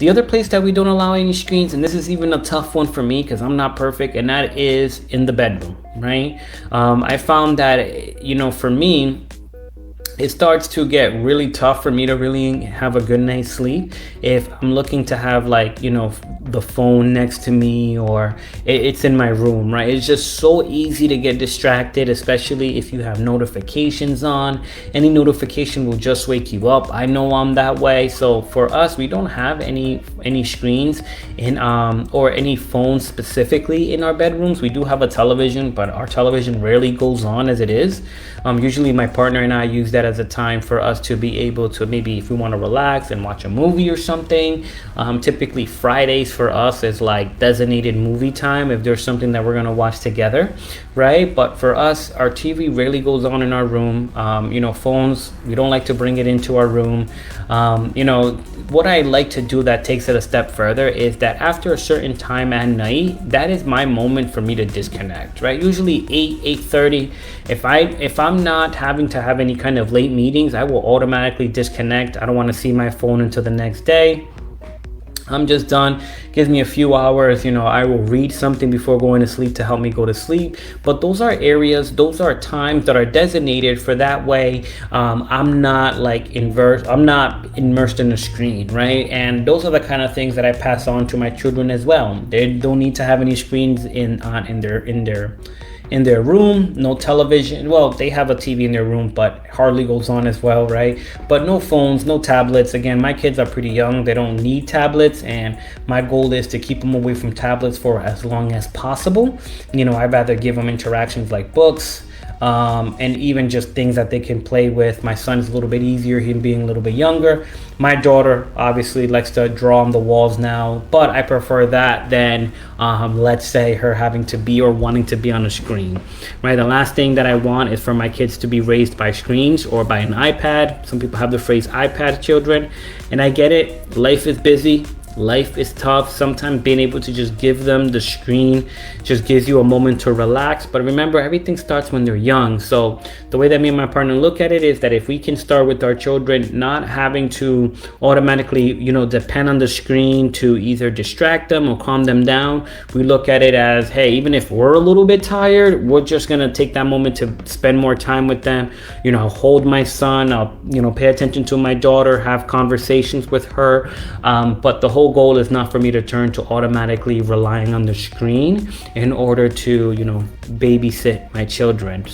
The other place that we don't allow any screens, and this is even a tough one for me because I'm not perfect, and that is in the bedroom, right? I found that, for me, it starts to get really tough for me to really have a good night's sleep if I'm looking to have, like, the phone next to me, or it's in my room, right? It's just so easy to get distracted, especially if you have notifications on. Any notification will just wake you up. I know I'm that way. So for us, we don't have any screens in or any phones specifically in our bedrooms. We do have a television, but our television rarely goes on as it is. Usually my partner and I use that as a time for us to be able to, maybe if we want to relax and watch a movie or something. Typically Fridays for us is like designated movie time if there's something that we're going to watch together, right? But for us, our TV rarely goes on in our room. Phones, we don't like to bring it into our room. What I like to do that takes it a step further is that after a certain time at night, that is my moment for me to disconnect, right? Usually 8:30. If I'm not having to have any kind of late meetings, I will automatically disconnect. I don't want to see my phone until the next day. I'm just done. Gives me a few hours. I will read something before going to sleep to help me go to sleep. But those are times that are designated for that way. I'm not immersed in the screen, right? And those are the kind of things that I pass on to my children as well. They don't need to have any screens in their room. No television. Well, they have a TV in their room, but hardly goes on as well, right? But no phones, no tablets. Again, my kids are pretty young. They don't need tablets, and my goal is to keep them away from tablets for as long as possible. I'd rather give them interactions like books, and even just things that they can play with. My son's a little bit easier, him being a little bit younger. My daughter obviously likes to draw on the walls now, but I prefer that than let's say her having to be or wanting to be on a screen, right? The last thing that I want is for my kids to be raised by screens or by an iPad. Some people have the phrase iPad children, and I get it. Life is busy. Life is tough. Sometimes being able to just give them the screen just gives you a moment to relax. But remember, everything starts when they're young. So the way that me and my partner look at it is that if we can start with our children not having to automatically, depend on the screen to either distract them or calm them down, we look at it as, hey, even if we're a little bit tired, we're just going to take that moment to spend more time with them. Hold my son. I'll, pay attention to my daughter, have conversations with her. But the whole goal is not for me to turn to automatically relying on the screen in order to, babysit my children.